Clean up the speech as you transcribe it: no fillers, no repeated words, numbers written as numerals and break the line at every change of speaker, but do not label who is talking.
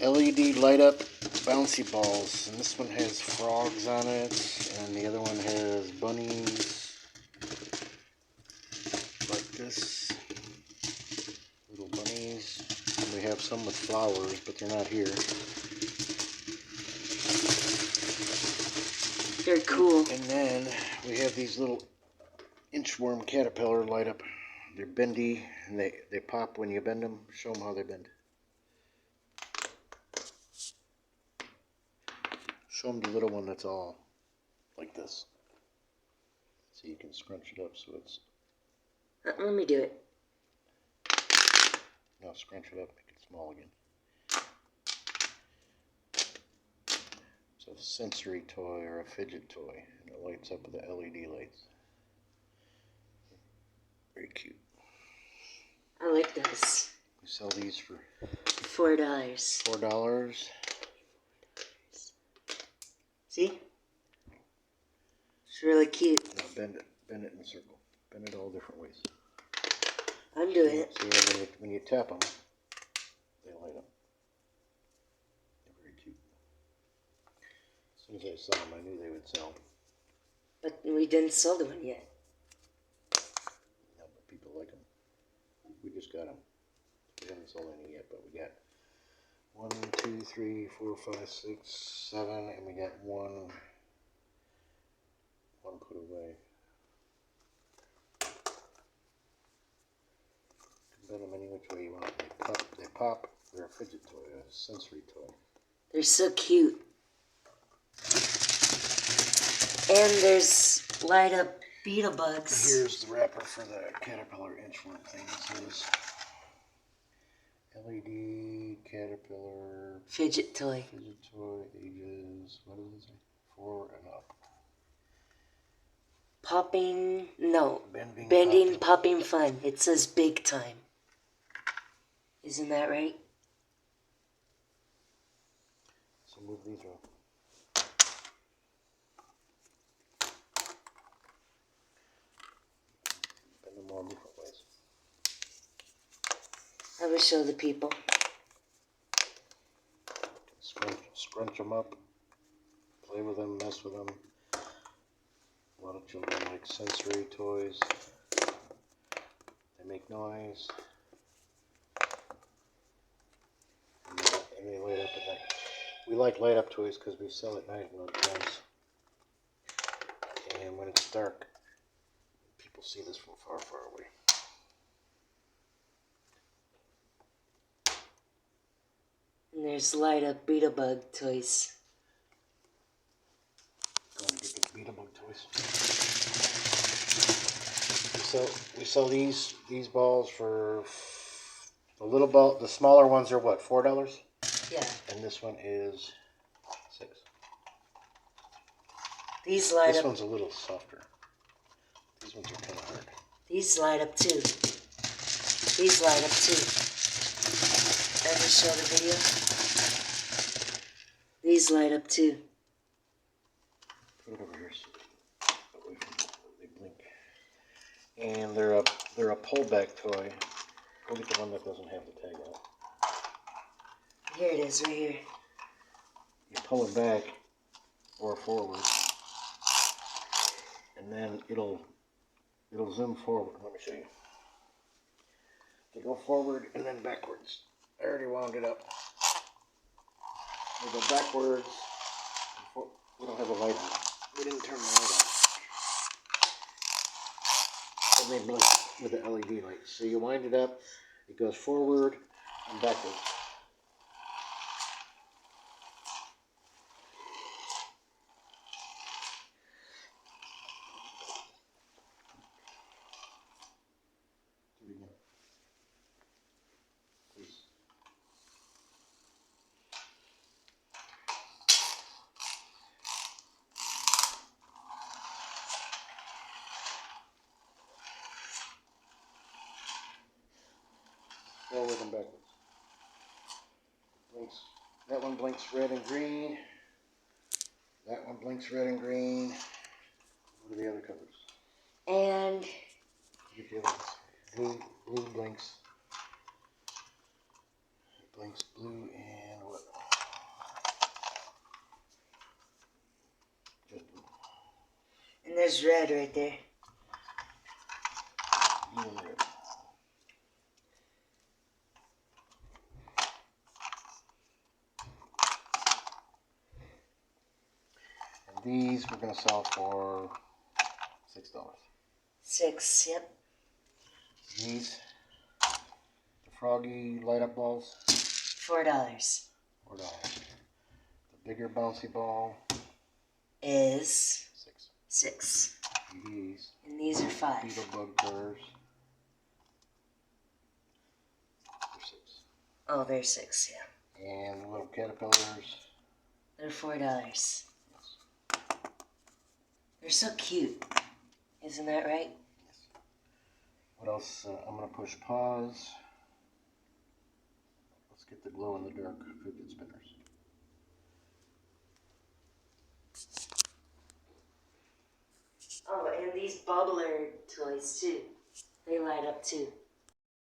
LED light up bouncy balls, and this one has frogs on it, and the other one has bunnies like this, little bunnies. And we have some with flowers, but they're not here.
They're cool.
And then we have these little inchworm caterpillar light up. They're bendy, and they pop when you bend them. Show them how they bend. Show them the little one that's all like this. So you can scrunch it up so it's...
Let me do it.
No, scrunch it up, make it small again. It's a sensory toy or a fidget toy, and it lights up with the LED lights. Very cute.
I like those.
We sell these for
$4.
$4.
See? It's really cute.
Now bend it in a circle. Bend it all different ways.
I'm doing it.
See, when you tap them, they light up. They're very cute. As soon as I saw them, I knew they would sell.
But we didn't sell the one yet.
No, but people like them. We just got them. We haven't sold any yet, but we got 1, 2, 3, 4, 5, 6, 7, and we got one put away. You can bend them any which way you want. They pop. They're a fidget toy, a sensory toy.
They're so cute. And there's light up beetle bugs.
Here's the wrapper for the caterpillar inchworm thing. It says LED caterpillar
Fidget toy.
fidget toy ages, what does it say? 4 and up.
Popping, no.
Bending,
popping fun. It says big time. Isn't that right?
So move these around. Bend them all different ways.
I will show the people.
Scrunch them up, play with them, mess with them. A lot of children like sensory toys. They make noise. And they light up at night. We like light up toys because we sell at night a lot of times. And when it's dark, people see this from far, far away.
And there's light up beetle bug toys.
Going to get these beetle bug toys. We sell these balls for the little ball. The smaller ones are what, $4?
Yeah.
And this one is $6.
These light
This
up.
one's a little softer. These ones are kind of hard.
These light up too. These light up too. Ever show the video? These light up too.
Put it over here so away from they blink. And they're a pullback toy. Go get the one that doesn't have the tag on it.
Here it is, right here.
You pull it back or forward, and then it'll zoom forward. Let me show you. You go forward and then backwards. I already wound it up. We go backwards. We don't have a light on. We didn't turn the light on. And they blink with the LED light. So you wind it up, it goes forward and backwards. Do it again. Please. Forward and backwards. Blinks. That one blinks red and green. That one blinks red and green. What are the other colors?
And
Get the other ones. Blue blinks. It blinks blue and what?
There's red right there.
Blue and red. And these we're going to sell for $6.
6, yep.
These, the froggy light up balls,
$4.
$4. The bigger bouncy ball
Is
6.
6.
These
And these are 5.
beetle bug burrs are 6.
Oh, they're 6, yeah.
And the little caterpillars.
They're $4.
Yes.
They're so cute. Isn't that right?
Yes. What else? I'm going to push pause. Let's get the glow in the dark Fidget spinners.
Oh, and these bubbler toys too. They light up too.